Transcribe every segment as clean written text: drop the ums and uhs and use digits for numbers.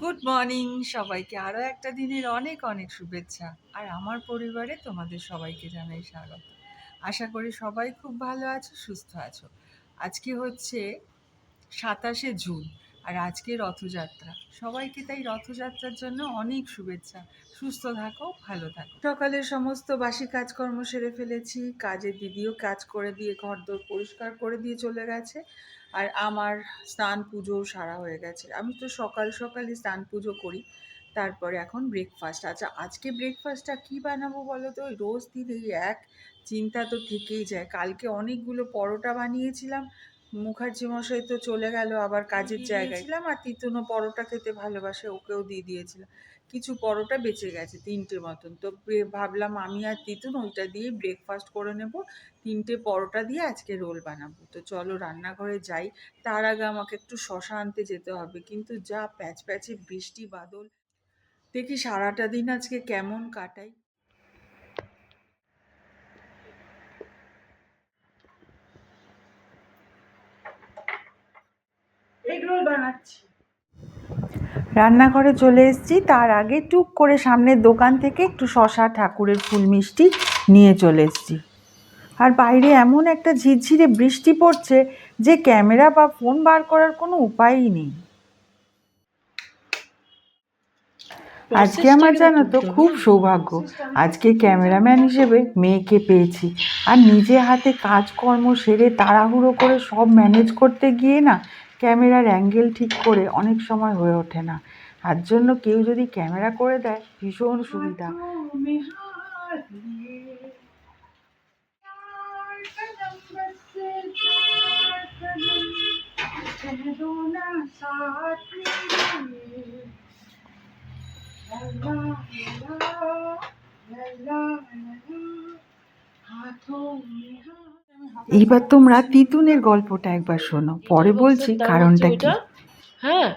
Good morning সবাইকে, আরও একটা দিনের অনেক অনেক শুভেচ্ছা। আর আমার পরিবারে তোমাদের সবাইকে জানাই স্বাগত। আশা করি সবাই খুব ভালো আছো, সুস্থ আছো। আজকে হচ্ছে 27শে জুন, আর আজকে রথযাত্রা। সবাইকে তাই রথযাত্রার জন্য অনেক শুভেচ্ছা। সুস্থ থাকো, ভালো থাকো। সকালের সমস্ত বাসি কাজকর্ম সেরে ফেলেছি। কাজের দিদিও কাজ করে দিয়ে ঘরদোর পরিষ্কার করে দিয়ে চলে গেছে। আর আমার স্নান পুজো সারা হয়ে গেছে। আমি তো সকাল সকালই স্নান পুজো করি, তারপরে এখন ব্রেকফাস্ট। আচ্ছা, আজকে ব্রেকফাস্টটা কী বানাবো বলো তো? ওই রোজ দিন এই এক চিন্তা তো থেকেই যায়। কালকে অনেকগুলো পরোটা বানিয়েছিলাম, মুখার্জি মশাই তো চলে গেল আবার কাজের জায়গায় ছিলাম, আর তিতুনও পরোটা খেতে ভালোবাসে, ওকেও দিয়ে দিয়েছিলাম। কিছু পরোটা বেঁচে গেছে 3টে মতন, তো ভাবলাম আমি আর তিতুন ওইটা দিয়ে ব্রেকফাস্ট করে নেব। 3টে পরোটা দিয়ে আজকে রোল বানাবো। তো চলো রান্নাঘরে যাই। তার আগে আমাকে একটু শশা আনতে যেতে হবে, কিন্তু যা প্যাচ প্যাচে বৃষ্টি বাদল, দেখি সারাটা দিন আজকে কেমন কাটাই। এগ রোল বানাচ্ছি। রান্নাঘরে চলে এসেছি, তার আগে টুক করে সামনের দোকান থেকে একটু শশা, ঠাকুরের ফুল মিষ্টি নিয়ে চলে এসেছি। আর বাইরে এমন একটা ঝিরঝিরে বৃষ্টি পড়ছে যে ক্যামেরা বা ফোন বার করার কোনো উপায়ই নেই। আজকে আমার জানো তো খুব সৌভাগ্য, আজকে ক্যামেরাম্যান হিসেবে মেয়েকে পেয়েছি। আর নিজে হাতে কাজকর্ম সেরে তাড়াহুড়ো করে সব ম্যানেজ করতে গিয়ে না ক্যামেরার অ্যাঙ্গেল ঠিক করে অনেক সময় হয়ে ওঠে না। তার জন্য কেউ যদি ক্যামেরা করে দেয় ভীষণ সুবিধা। এইবার তোমরা তিতুনের গল্পটা একবার শোনো, পরে বলছি কারণটা কি। হ্যাঁ,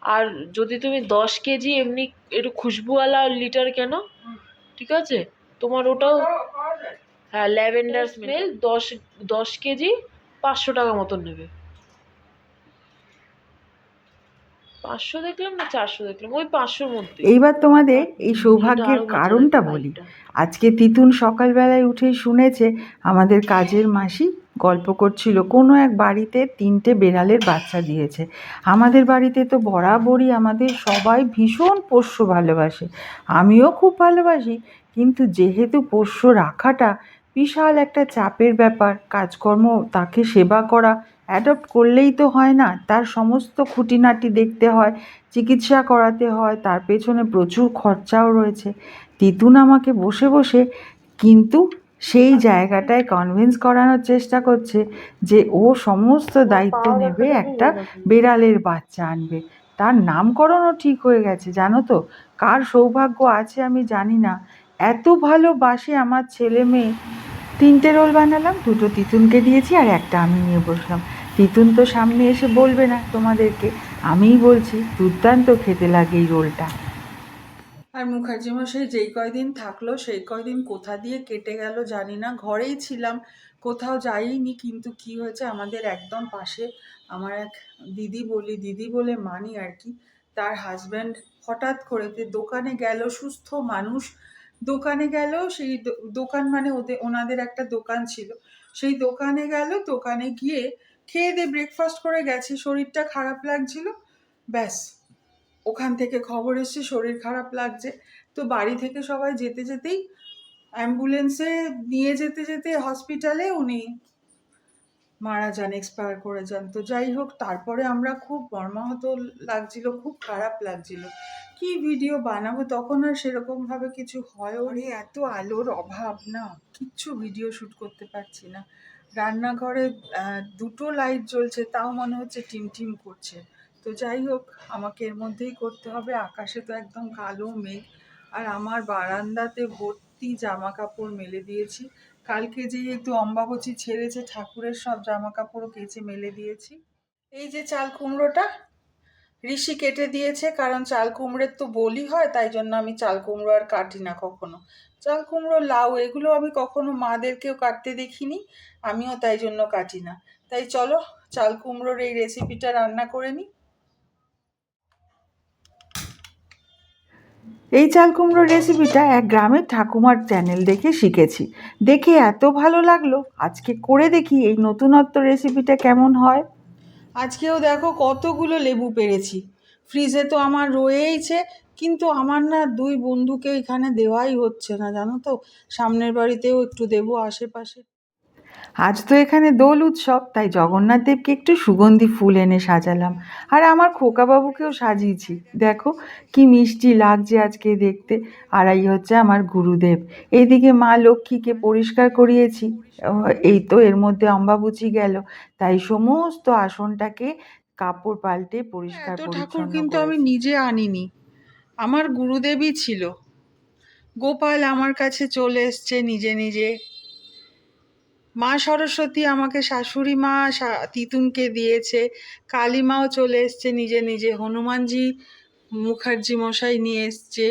আর যদি তুমি 10 কেজি এমনি একটু খুশবুওয়ালা লিটার কেন, ঠিক আছে, তোমার ওটাও, হ্যাঁ, ল্যাভেন্ডার স্মেল, 10 কেজি 500 টাকা মতন নেবে। 500 দেখলাম না 400 দেখলাম, ওই 500-র মধ্যে। এইবার তোমাদের এই সৌভাগ্যের কারণটা বলি। আজকে তিতুন সকালবেলায় উঠেই শুনেছে আমাদের কাজের মাসি গল্প করছিল কোনো এক বাড়িতে 3টে বেড়ালের বাচ্চা দিয়েছে। আমাদের বাড়িতে তো বরাবরই আমাদের সবাই ভীষণ পোষ্য ভালোবাসে, আমিও খুব ভালোবাসি। কিন্তু যেহেতু পোষ্য রাখাটা বিশাল একটা চাপের ব্যাপার, কাজকর্ম, তাকে সেবা করা, অ্যাডপ্ট করলেই তো হয় না, তার সমস্ত খুঁটিনাটি দেখতে হয়, চিকিৎসা করাতে হয়, তার পেছনে প্রচুর খরচাও রয়েছে। তিতুন আমাকে বসে বসে কিন্তু সেই জায়গাটায় কনভিন্স করানোর চেষ্টা করছে যে ও সমস্ত দায়িত্ব নেবে, একটা বেড়ালের বাচ্চা আনবে, তার নামকরণও ঠিক হয়ে গেছে। জানো তো কার সৌভাগ্য আছে আমি জানি না, এত ভালোবাসে আমার ছেলে মেয়ে। 3টে রোল বানালাম, 2টো তিতুনকে দিয়েছি আর একটা আমি নিয়ে বসলাম। তিতুন তো সামনে এসে বলবে না তোমাদেরকে, আমিই বলছি দুর্দান্ত খেতে লাগে এই রোলটা। আর মুখার্জি মশাই যেই কয়দিন থাকলো সেই কয়দিন কোথা দিয়ে কেটে গেল জানি না। ঘরেই ছিলাম, কোথাও যাইনি। কিন্তু কি হয়েছে, আমাদের একদম পাশে আমার এক দিদি বলে মানি আর কি, তার হাজব্যান্ড হঠাৎ করে দোকানে গেল, সুস্থ মানুষ, দোকানে গেল। সেই দোকান মানে ওনাদের একটা দোকান ছিল, সেই দোকানে গেল, দোকানে গিয়ে খেয়ে দিয়ে ব্রেকফাস্ট করে গেছে, শরীরটা খারাপ লাগছিল, ব্যাস ওখান থেকে খবর এসছে শরীর খারাপ লাগছে। তো বাড়ি থেকে সবাই যেতে যেতেই অ্যাম্বুলেন্সে নিয়ে যেতে যেতে হসপিটালে উনি মারা যান, এক্সপায়ার করে যান। তো যাই হোক, তারপরে আমরা খুব মর্মাহত লাগছিল, খুব খারাপ লাগছিল। কি ভিডিও বানাবো, তখন আর সেরকমভাবে কিছু হয়ও নি, এত আলোর অভাব না, কিচ্ছু ভিডিও শ্যুট করতে পারছি না। রান্নাঘরে 2টো লাইট জ্বলছে, তাও মনে হচ্ছে টিমটিম করছে। তো যাই হোক, আমাকে এর মধ্যেই করতে হবে। আকাশে তো একদম কালো মেঘ, আর আমার বারান্দাতে ভর্তি জামা কাপড় মেলে দিয়েছি। কালকে যেহেতু অম্বাবচী ছেড়েছে, ঠাকুরের সব জামা কাপড়ও কেচে মেলে দিয়েছি। এই যে চাল কুমড়োটা ঋষি কেটে দিয়েছে, কারণ চাল কুমড়োর তো বলি হয়, তাই জন্য আমি চাল কুমড়ো আর কাটি না কখনো। চাল কুমড়ো, লাউ, এগুলো আমি কখনো মাদেরকেও কাটতে দেখিনি, আমিও তাই জন্য কাটি না। তাই চলো চাল কুমড়োর এই রেসিপিটা রান্না করে নিই। এই চাল কুমড়োর রেসিপিটা এক গ্রামের ঠাকুমার চ্যানেল দেখে শিখেছি। দেখে এত ভালো লাগলো, আজকে করে দেখি এই নতুনত্ব রেসিপিটা কেমন হয়। আজকেও দেখো কতগুলো লেবু পেরেছি। ফ্রিজে তো আমার রয়েইছে, কিন্তু আমার না দুই বন্ধুকে এখানে দেওয়াই হচ্ছে না, জানো তো। সামনের বাড়িতেও একটু দেবো আশেপাশে। আজ তো এখানে দোল উৎসব, তাই জগন্নাথ দেবকে একটু সুগন্ধি ফুল এনে সাজালাম। আর আমার খোকাবাবুকেও সাজিয়েছি, দেখো কি মিষ্টি লাগছে আজকে দেখতে। আর এই হচ্ছে আমার গুরুদেব। এইদিকে মা লক্ষ্মীকে পরিষ্কার করিয়েছি। এই তো এর মধ্যে অম্বাবুচি গেল, তাই সমস্ত আসনটাকে কাপড় পাল্টে পরিষ্কার পরিচ্ছন্ন ঠাকুর কিন্তু আমি নিজে আনিনি, আমার গুরুদেবই ছিল। গোপাল আমার কাছে চলে এসছে নিজে নিজে। মা সরস্বতী আমাকে শাশুড়ি মা তিতুনকে দিয়েছে। কালী মাও চলে এসছে নিজে নিজে। হনুমানজি মুখার্জি মশাই নিয়ে এসছে।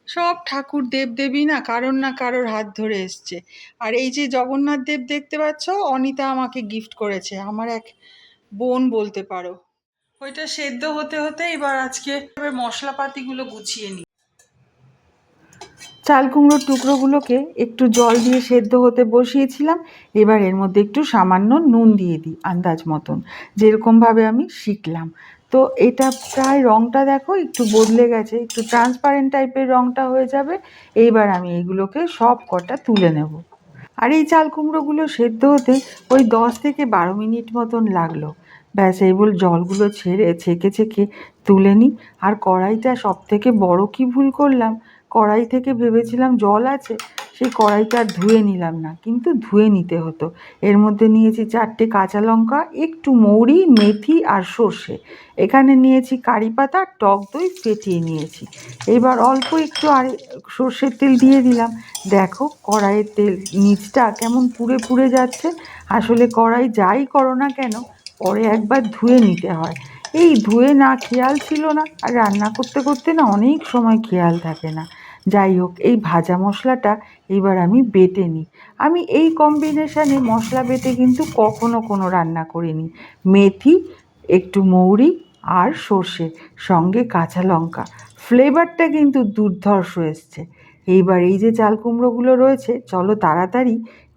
সব ঠাকুর দেবদেবী না কারোর না কারোর হাত ধরে এসছে। আর এই যে জগন্নাথ দেব দেখতে পাচ্ছ, অনিতা আমাকে গিফট করেছে, আমার এক বোন বলতে পারো। ওইটা সেদ্ধ হতে হতে এবার আজকে মশলাপাতিগুলো গুছিয়ে নিই। চাল কুমড়োর টুকরোগুলোকে একটু জল দিয়ে সেদ্ধ হতে বসিয়েছিলাম। এবার এর মধ্যে একটু সামান্য নুন দিয়ে দিই আন্দাজ মতন, যেরকমভাবে আমি শিখলাম। তো এটা প্রায় রঙটা দেখো একটু বদলে গেছে, একটু ট্রান্সপারেন্ট টাইপের রঙটা হয়ে যাবে। এইবার আমি এগুলোকে সব কটা তুলে নেব। আর এই চাল কুমড়োগুলো সেদ্ধ হতে ওই 10 থেকে 12 মিনিট মতন লাগলো। ব্যাস এইগুলো জলগুলো ছেঁকে ছেঁকে তুলে নিই। আর কড়াইটা সব থেকে বড় কি ভুল করলাম, কড়াই থেকে ভেবেছিলাম জল আছে, সেই কড়াইটা আর ধুয়ে নিলাম না, কিন্তু ধুয়ে নিতে হতো। এর মধ্যে নিয়েছি 4টে কাঁচা লঙ্কা, একটু মৌরি, মেথি আর সর্ষে। এখানে নিয়েছি কারি পাতা, টক দই ফেটিয়ে নিয়েছি। এবার অল্প একটু আর সর্ষের তেল দিয়ে দিলাম। দেখো কড়াইয়ের তেল নিচটা কেমন পুড়ে পুড়ে যাচ্ছে। আসলে কড়াই যাই করো না কেন, পরে একবার ধুয়ে নিতে হয়। এই ধুয়ে না খেয়াল ছিল না, আর রান্না করতে করতে না অনেক সময় খেয়াল থাকে না। যাই হোক, এই ভাজা মশলাটা এবার আমি বেটে নিই। আমি এই কম্বিনেশানে মশলা বেটে কিন্তু কখনো কোনো রান্না করিনি। মেথি, একটু মৌরি আর সর্ষে, সঙ্গে কাঁচা লঙ্কা, ফ্লেভারটা কিন্তু দুর্ধর্ষ এসছে। এইবার এই যে চাল কুমড়োগুলো রয়েছে, চলো তাড়াতাড়ি,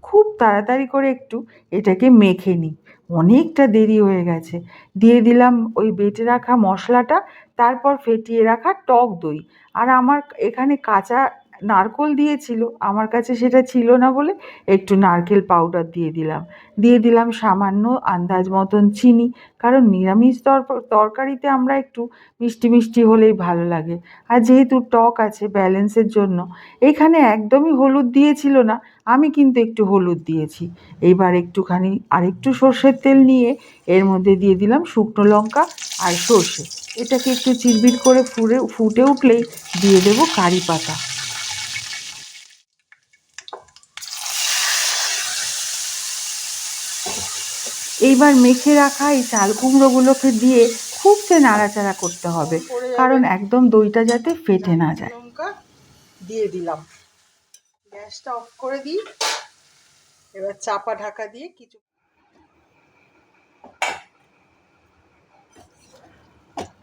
খুব তাড়াতাড়ি করে একটু এটাকে মেখে নিই, অনেকটা দেরি হয়ে গেছে। দিয়ে দিলাম ওই বেটে রাখা মশলাটা, তারপর ফেটিয়ে রাখা টক দই। আর আমার এখানে কাঁচা নারকেল দিয়েছিল, আমার কাছে সেটা ছিল না বলে একটু নারকেল পাউডার দিয়ে দিলাম সামান্য আন্দাজ মতন চিনি, কারণ নিরামিষ তরকারিতে আমরা একটু মিষ্টি মিষ্টি হলেই ভালো লাগে। আর যেহেতু টক আছে ব্যালেন্সের জন্য, এখানে একদমই হলুদ দিয়েছিল না, আমি কিন্তু একটু হলুদ দিয়েছি। এইবার একটুখানি আরেকটু সর্ষের তেল নিয়ে এর মধ্যে দিয়ে দিলাম শুকনো লঙ্কা আর সর্ষে। এটাকে একটু চিরবির করে ফুটে উঠলেই দিয়ে দেবো কারি পাতা। এইবার মেখে রাখা এই চাল কুমড়োগুলোকে দিয়ে খুব সে নাড়াচাড়া করতে হবে, কারণ একদম দইটা যাতে ফেটে না যায়। লঙ্কা দিয়ে দিলাম, গ্যাসটা অফ করে দিই। এবার চাপা ঢাকা দিয়ে কিছু,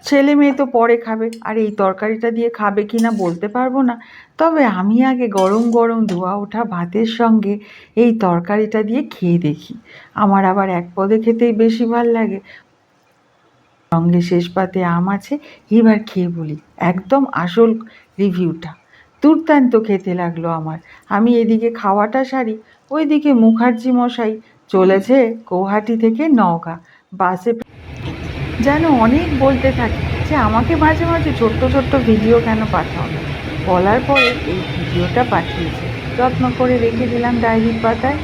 ছেলে মেয়ে তো পরে খাবে, আর এই তরকারিটা দিয়ে খাবে কি না বলতে পারবো না। তবে আমি আগে গরম গরম ধোয়া ওঠা ভাতের সঙ্গে এই তরকারিটা দিয়ে খেয়ে দেখি। আমার আবার এক পদে খেতেই বেশি ভাল লাগে। সঙ্গে শেষ পাতে আম আছে। এবার খেয়ে বলি একদম আসল রিভিউটা। দুর্দান্ত খেতে লাগলো আমার। আমি এদিকে খাওয়াটা সারি, ওইদিকে মুখার্জি মশাই চলেছে গৌহাটি থেকে নওগাঁ বাসে। যেন অনেক বলতে থাকে যে আমাকে মাঝে মাঝে ছোট্ট ছোট্ট ভিডিও কেন পাঠাও না। বলার পরে এই ভিডিওটা পাঠিয়েছে, যত্ন করে রেখে দিলাম ডায়েরির পাতায়।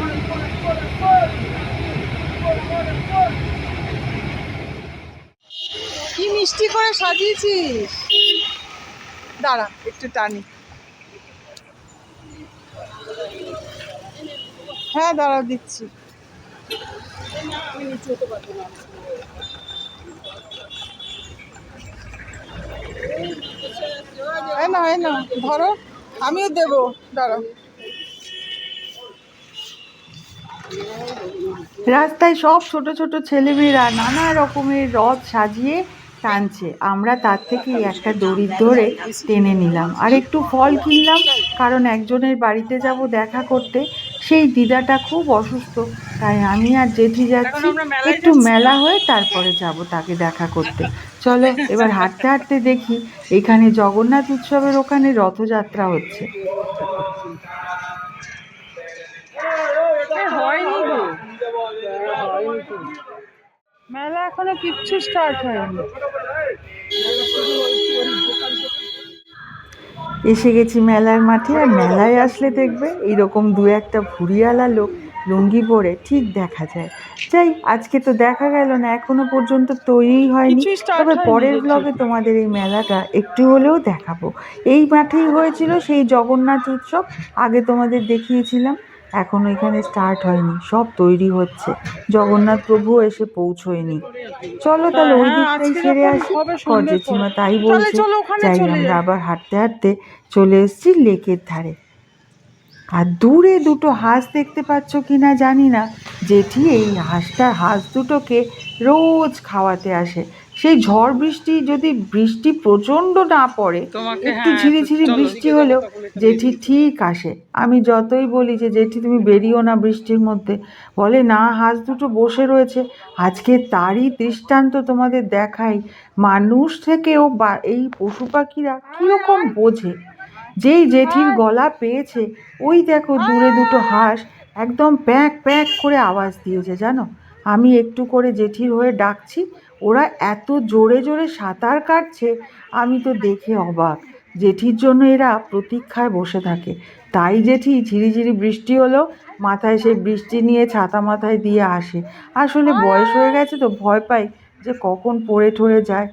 কি মিষ্টি করে সাজিয়েছিস, দাঁড়া একটু টানি। হ্যাঁ দাঁড়া দিচ্ছি। এই না ধরো, আমিও দেবো, দাঁড়াও। রাস্তায় সব ছোট ছোট ছেলেমেয়েরা নানা রকমের রথ সাজিয়ে টানছে, আমরা তার থেকেই একটা দড়ির ধরে টেনে নিলাম আর একটু ফল কিনলাম, কারণ একজনের বাড়িতে যাব দেখা করতে। সেই দিদাটা খুব অসুস্থ, তাই আমি আর জেঠি যাচ্ছি, একটু মেলা হয়ে তারপরে যাব তাকে দেখা করতে। চলো এবার হাঁটতে হাঁটতে দেখি এখানে জগন্নাথ উৎসবের ওখানে রথযাত্রা হচ্ছে। হয়নি গো, মেলা এখনো কিচ্ছু স্টার্ট হয়নি। এসে গেছি মেলার মাঠে, আর মেলায় আসলে দেখবে এইরকম দু একটা ভুঁড়িওয়ালা লোক লুঙ্গি পরে ঠিক দেখা যায়। যাই, আজকে তো দেখা গেল না, এখনো পর্যন্ত তৈরি হয়নি, কিছুই start তবে হয়নি পরের দেখছি। ব্লগে তোমাদের এই মেলাটা একটু হলেও দেখাবো। এই মাঠেই হয়েছিল সেই জগন্নাথ উৎসব, আগে তোমাদের দেখিয়েছিলাম। এখনো এখানে স্টার্ট হয়নি, সব তৈরি হচ্ছে, জগন্নাথ প্রভু এসে পৌঁছয়নি। চলো তাহলে ওই হ্যাঁ, দিকটাই আজকে সেরে যখন আসি। হবে কর সন্ধ্যের জেঠিমা পরে। তাই তাহলে বলছে। চলো ওখানে যাই, চলে আমরা যাই। আবার হাঁটতে হাঁটতে চলে এসেছি লেকের ধারে। আর দূরে দুটো হাঁস দেখতে পাচ্ছ কি না জানি না, জেঠি এই হাঁস দুটোকে রোজ খাওয়াতে আসে। সেই ঝড় বৃষ্টি, যদি বৃষ্টি প্রচণ্ড না পড়ে, তোমাকে একটু হ্যাঁ, ঝিরিঝিরি চলো। বৃষ্টি হলেও জেঠি ঠিক আসে। আমি যতই বলি যে জেঠি তুমি বেরিও না বৃষ্টির মধ্যে, বলে না, হাঁস দুটো বসে রয়েছে। আজকে তারই দৃষ্টান্ত তোমাদের দেখাই, মানুষ থেকেও বা এই পশু পাখিরা কীরকম বোঝে। যেই জেঠির গলা পেয়েছে, ওই দেখো দূরে দুটো হাঁস একদম প্যাঁক প্যাঁক করে আওয়াজ দিয়েছে জানো। আমি একটু করে জেঠির হয়ে ডাকছি, ওরা এত জোরে জোরে সাঁতার কাটছে, আমি তো দেখে অবাক। জেঠির জন্য এরা প্রতীক্ষায় বসে থাকে। তাই জেঠি ঝিরিঝিরি বৃষ্টি হলো মাথায় সেই বৃষ্টি নিয়ে ছাতা মাথায় দিয়ে আসে। আসলে বয়স হয়ে গেছে তো, ভয় পাই যে কখন পড়ে ঠরে যায়।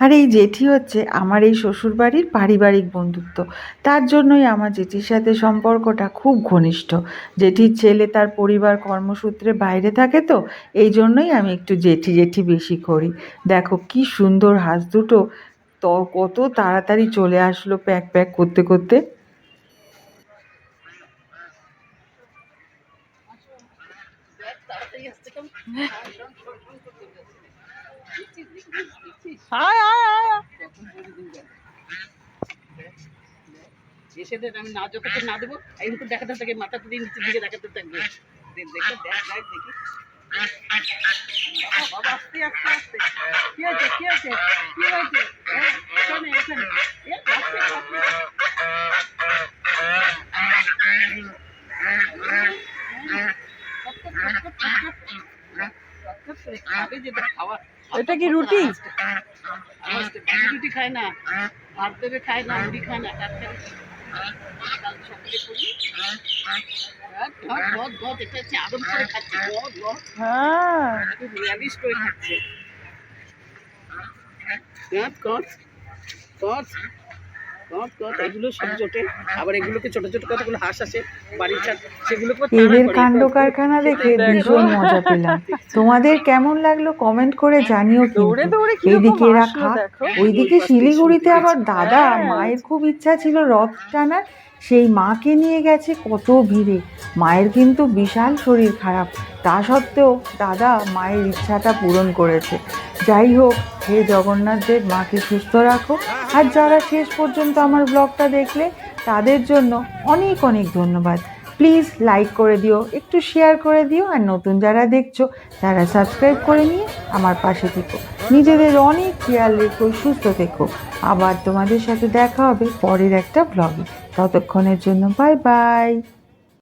আর এই জেঠি হচ্ছে আমার এই শ্বশুরবাড়ির পারিবারিক বন্ধুত্ব, তার জন্যই আমার জেঠির সাথে সম্পর্কটা খুব ঘনিষ্ঠ। জেঠির ছেলে তার পরিবার কর্মসূত্রে বাইরে থাকে, তো এই জন্যই আমি একটু জেঠি জেঠি বেশি করি। দেখো কি সুন্দর হাঁস দুটো, তো কত তাড়াতাড়ি চলে আসলো প্যাক প্যাক করতে করতে। আয় আয় আয় আয়। এসেদের আমি না যতক্ষণ না দেবো এইরকম দেখাতে থাকে, মাথা দিয়ে নিচের দিকে দেখাতে থাকবে। দেখে দেখ দেখ দেখি। বাবা আস্তে আস্তে আস্তে। কি আছে কি আছে কি হয়েছে? এখানে এখানে খাবে যেটা খাওয়া। এটা কি রুটি? রুটি খায় না, ভাত দেবে খায় না, মুড়ি খায় না, কাল সকালে করি। এটা হচ্ছে আদম করে খাচ্ছে, হ্যাঁ, নিরামিষ করে খাচ্ছে। এগুলো সব জোটে, আবার এগুলোকে ছোট ছোট কতগুলো হাঁস আসে বাড়ির ছাদ, সেগুলোকে এদের কাণ্ড কারখানা দেখে ভীষণ মজা পেলাম। তোমাদের কেমন লাগলো কমেন্ট করে জানিও দৌড়ে কিন্তু। দৌড়ে কিরকম এইদিকে এরা আসলো দেখো। ওইদিকে শিলিগুড়িতে আবার দাদা, হ্যাঁ। মায়ের খুব ইচ্ছা ছিল রথ টানার, সেই মাকে নিয়ে গেছে কত ভিড়ে। মায়ের কিন্তু বিশাল শরীর খারাপ, তা সত্ত্বেও দাদা মায়ের ইচ্ছাটা পূরণ করেছে। যাই হোক, হে জগন্নাথ দেব মাকে সুস্থ রাখো। আর যারা শেষ পর্যন্ত আমার ব্লগটা দেখলে তাদের জন্য অনেক অনেক ধন্যবাদ। প্লিজ লাইক করে দিও, একটু শেয়ার করে দিও, আর নতুন যারা দেখছো তারা সাবস্ক্রাইব করে নিয়ে আমার পাশে থেকো। নিজেদের অনেক খেয়াল রেখো, সুস্থ থেকো। আবার তোমাদের সাথে দেখা হবে পরের একটা ব্লগে। ততক্ষণের জন্য বাই বাই।